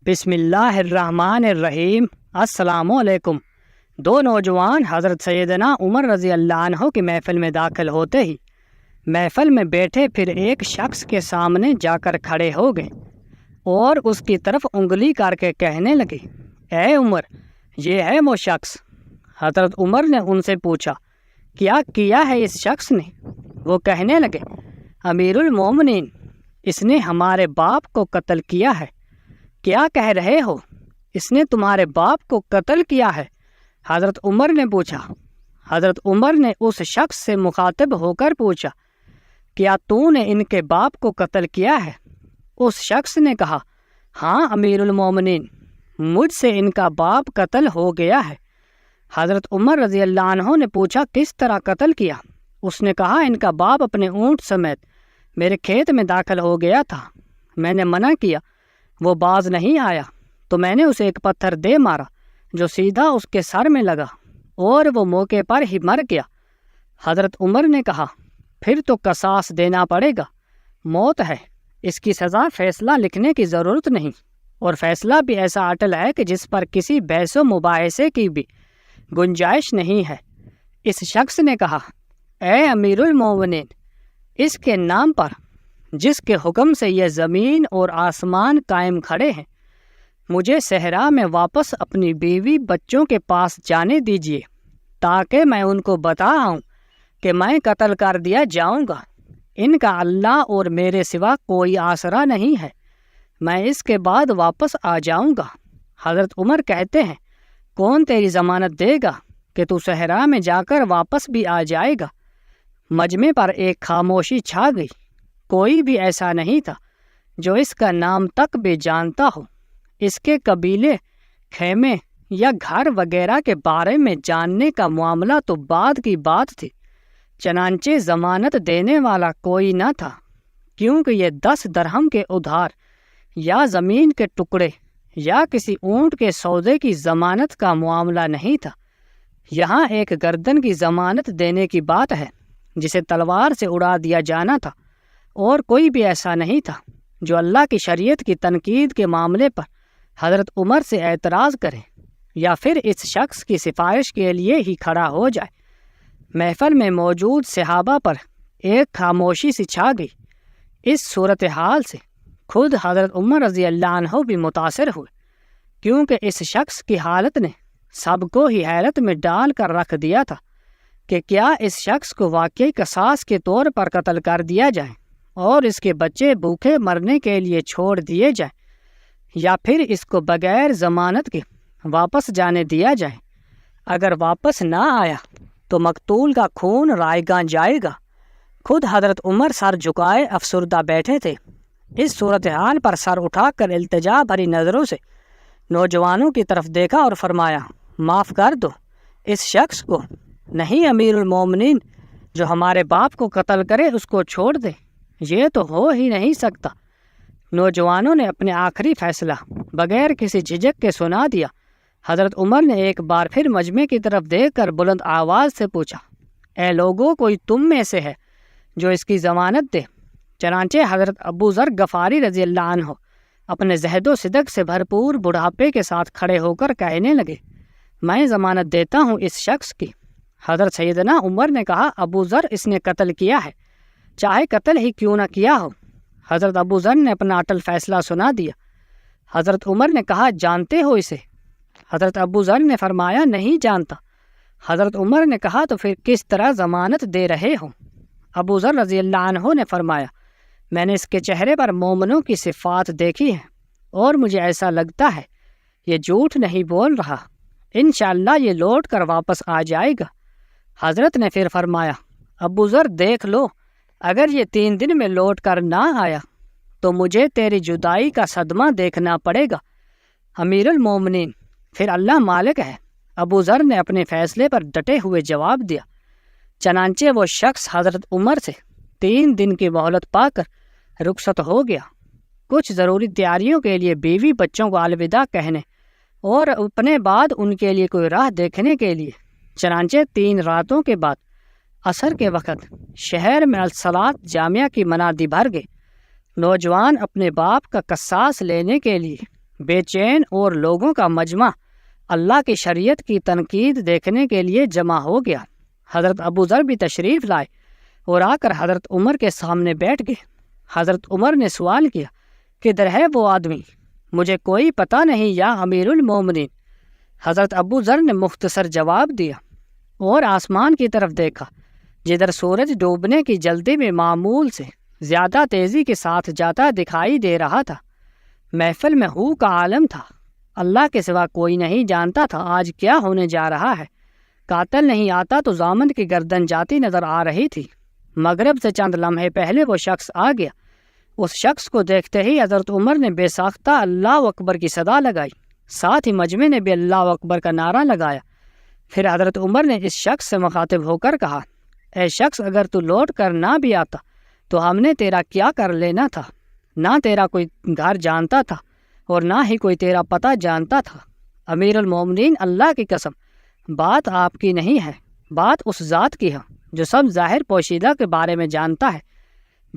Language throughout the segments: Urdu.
بسم اللہ الرحمن الرحیم۔ السلام علیکم۔ دو نوجوان حضرت سیدنا عمر رضی اللہ عنہ کی محفل میں داخل ہوتے ہی محفل میں بیٹھے پھر ایک شخص کے سامنے جا کر کھڑے ہو گئے اور اس کی طرف انگلی کر کے کہنے لگے، اے عمر، یہ ہے وہ شخص۔ حضرت عمر نے ان سے پوچھا، کیا کیا ہے اس شخص نے؟ وہ کہنے لگے، امیر المومنین، اس نے ہمارے باپ کو قتل کیا ہے۔ کیا کہہ رہے ہو؟ اس نے تمہارے باپ کو قتل کیا ہے؟ حضرت عمر نے پوچھا۔ حضرت عمر نے اس شخص سے مخاطب ہو کر پوچھا، کیا تو نے ان کے باپ کو قتل کیا ہے؟ اس شخص نے کہا، ہاں امیر المومنین، مجھ سے ان کا باپ قتل ہو گیا ہے۔ حضرت عمر رضی اللہ عنہ نے پوچھا، کس طرح قتل کیا؟ اس نے کہا، ان کا باپ اپنے اونٹ سمیت میرے کھیت میں داخل ہو گیا تھا۔ میں نے منع کیا، وہ باز نہیں آیا تو میں نے اسے ایک پتھر دے مارا جو سیدھا اس کے سر میں لگا اور وہ موقع پر ہی مر گیا۔ حضرت عمر نے کہا، پھر تو قصاص دینا پڑے گا، موت ہے، اس کی سزا فیصلہ لکھنے کی ضرورت نہیں، اور فیصلہ بھی ایسا اٹل ہے کہ جس پر کسی بحث و مباحثے کی بھی گنجائش نہیں ہے۔ اس شخص نے کہا، اے امیر المومنین، اس کے نام پر جس کے حکم سے یہ زمین اور آسمان قائم کھڑے ہیں، مجھے صحرا میں واپس اپنی بیوی بچوں کے پاس جانے دیجیے تاکہ میں ان کو بتاؤں کہ میں قتل کر دیا جاؤں گا۔ ان کا اللہ اور میرے سوا کوئی آسرا نہیں ہے، میں اس کے بعد واپس آ جاؤں گا۔ حضرت عمر کہتے ہیں، کون تیری ضمانت دے گا کہ تو صحرا میں جا کر واپس بھی آ جائے گا؟ مجمع پر ایک خاموشی چھا گئی۔ کوئی بھی ایسا نہیں تھا جو اس کا نام تک بھی جانتا ہو۔ اس کے قبیلے، خیمے یا گھر وغیرہ کے بارے میں جاننے کا معاملہ تو بعد کی بات تھی، چنانچہ ضمانت دینے والا کوئی نہ تھا، کیونکہ یہ 10 درہم کے ادھار یا زمین کے ٹکڑے یا کسی اونٹ کے سودے کی ضمانت کا معاملہ نہیں تھا۔ یہاں ایک گردن کی ضمانت دینے کی بات ہے جسے تلوار سے اڑا دیا جانا تھا، اور کوئی بھی ایسا نہیں تھا جو اللہ کی شریعت کی تنقید کے معاملے پر حضرت عمر سے اعتراض کرے یا پھر اس شخص کی سفارش کے لیے ہی کھڑا ہو جائے۔ محفل میں موجود صحابہ پر ایک خاموشی سی چھا گئی۔ اس صورتحال سے خود حضرت عمر رضی اللہ عنہ بھی متاثر ہوئے، کیونکہ اس شخص کی حالت نے سب کو ہی حیرت میں ڈال کر رکھ دیا تھا کہ کیا اس شخص کو واقعی قصاص کے طور پر قتل کر دیا جائے اور اس کے بچے بھوکے مرنے کے لیے چھوڑ دیے جائیں، یا پھر اس کو بغیر ضمانت کے واپس جانے دیا جائے۔ اگر واپس نہ آیا تو مقتول کا خون رائیگاں جائے گا۔ خود حضرت عمر سر جھکائے افسردہ بیٹھے تھے۔ اس صورتحال پر سر اٹھا کر التجا بھری نظروں سے نوجوانوں کی طرف دیکھا اور فرمایا، معاف کر دو اس شخص کو۔ نہیں امیر المومنین، جو ہمارے باپ کو قتل کرے اس کو چھوڑ دے، یہ تو ہو ہی نہیں سکتا۔ نوجوانوں نے اپنے آخری فیصلہ بغیر کسی جھجک کے سنا دیا۔ حضرت عمر نے ایک بار پھر مجمع کی طرف دیکھ کر بلند آواز سے پوچھا، اے لوگوں، کوئی تم میں سے ہے جو اس کی ضمانت دے؟ چنانچہ حضرت ابو ذر غفاری رضی اللہ عنہ اپنے زہد و صدق سے بھرپور بڑھاپے کے ساتھ کھڑے ہو کر کہنے لگے، میں ضمانت دیتا ہوں اس شخص کی۔ حضرت سیدنا عمر نے کہا، ابو ذر، اس نے قتل کیا ہے، چاہے قتل ہی کیوں نہ کیا ہو۔ حضرت ابو ذر نے اپنا اٹل فیصلہ سنا دیا۔ حضرت عمر نے کہا، جانتے ہو اسے؟ حضرت ابو ذر نے فرمایا، نہیں جانتا۔ حضرت عمر نے کہا، تو پھر کس طرح ضمانت دے رہے ہو؟ ابو ذر رضی اللہ عنہ نے فرمایا، میں نے اس کے چہرے پر مومنوں کی صفات دیکھی ہیں اور مجھے ایسا لگتا ہے یہ جھوٹ نہیں بول رہا، انشاءاللہ یہ لوٹ کر واپس آ جائے گا۔ حضرت نے پھر فرمایا، ابو ذر دیکھ لو، اگر یہ 3 دن میں لوٹ کر نہ آیا تو مجھے تیری جدائی کا صدمہ دیکھنا پڑے گا۔ امیر المومنین، پھر اللہ مالک ہے۔ ابو ذر نے اپنے فیصلے پر ڈٹے ہوئے جواب دیا۔ چنانچہ وہ شخص حضرت عمر سے 3 دن کی مہلت پا کر رخصت ہو گیا، کچھ ضروری تیاریوں کے لیے بیوی بچوں کو الوداع کہنے اور اپنے بعد ان کے لیے کوئی راہ دیکھنے کے لیے۔ چنانچہ 3 راتوں کے بعد عصر کے وقت شہر میں الصلاۃ جامعہ کی منادی بھر گئی۔ نوجوان اپنے باپ کا قصاص لینے کے لیے بے چین اور لوگوں کا مجمع اللہ کی شریعت کی تنقید دیکھنے کے لیے جمع ہو گیا۔ حضرت ابو ذر بھی تشریف لائے اور آ کر حضرت عمر کے سامنے بیٹھ گئے۔ حضرت عمر نے سوال کیا، کدھر ہے وہ آدمی؟ مجھے کوئی پتہ نہیں یا امیر المومنین۔ حضرت ابو ذر نے مختصر جواب دیا اور آسمان کی طرف دیکھا، جدھر سورج ڈوبنے کی جلدی میں معمول سے زیادہ تیزی کے ساتھ جاتا دکھائی دے رہا تھا۔ محفل میں ہو کا عالم تھا۔ اللہ کے سوا کوئی نہیں جانتا تھا آج کیا ہونے جا رہا ہے۔ قاتل نہیں آتا تو ضامن کی گردن جاتی نظر آ رہی تھی۔ مغرب سے چند لمحے پہلے وہ شخص آ گیا۔ اس شخص کو دیکھتے ہی حضرت عمر نے بے ساختہ اللہ اکبر کی صدا لگائی، ساتھ ہی مجمع نے بھی اللہ اکبر کا نعرہ لگایا۔ پھر حضرت عمر نے اس شخص سے مخاطب ہو کر کہا، اے شخص، اگر تو لوٹ کر نہ بھی آتا تو ہم نے تیرا کیا کر لینا تھا؟ نہ تیرا کوئی گھر جانتا تھا اور نہ ہی کوئی تیرا پتہ جانتا تھا۔ امیر المومنین، اللہ کی قسم، بات آپ کی نہیں ہے، بات اس ذات کی ہے جو سب ظاہر پوشیدہ کے بارے میں جانتا ہے۔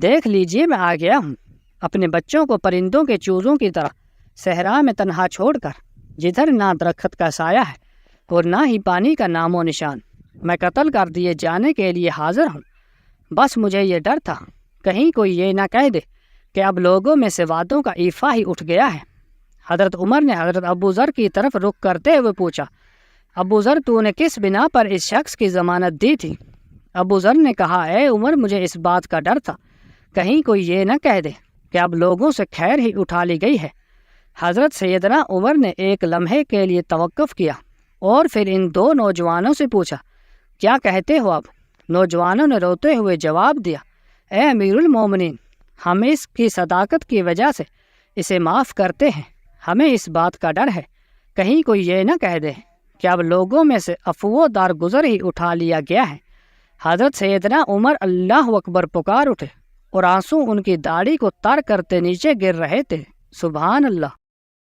دیکھ لیجئے، میں آ گیا ہوں اپنے بچوں کو پرندوں کے چوزوں کی طرح صحرا میں تنہا چھوڑ کر، جدھر نہ درخت کا سایہ ہے اور نہ ہی پانی کا نام و نشان۔ میں قتل کر دیے جانے کے لیے حاضر ہوں۔ بس مجھے یہ ڈر تھا کہیں کوئی یہ نہ کہہ دے کہ اب لوگوں میں سے وعدوں کا ایفا ہی اٹھ گیا ہے۔ حضرت عمر نے حضرت ابو ذر کی طرف رخ کرتے ہوئے پوچھا، ابو ذر، تو نے کس بنا پر اس شخص کی ضمانت دی تھی؟ ابو ذر نے کہا، اے عمر، مجھے اس بات کا ڈر تھا کہیں کوئی یہ نہ کہہ دے کہ اب لوگوں سے خیر ہی اٹھا لی گئی ہے۔ حضرت سیدنا عمر نے ایک لمحے کے لیے توقف کیا اور پھر ان دو نوجوانوں سے پوچھا، کیا کہتے ہو اب؟ نوجوانوں نے روتے ہوئے جواب دیا، اے امیر المومنین، ہم اس کی صداقت کی وجہ سے اسے معاف کرتے ہیں۔ ہمیں اس بات کا ڈر ہے کہیں کوئی یہ نہ کہہ دے کہ اب لوگوں میں سے افو دار گزر ہی اٹھا لیا گیا ہے۔ حضرت سیدنا عمر اللہ اکبر پکار اٹھے اور آنسو ان کی داڑھی کو تر کرتے نیچے گر رہے تھے۔ سبحان اللہ۔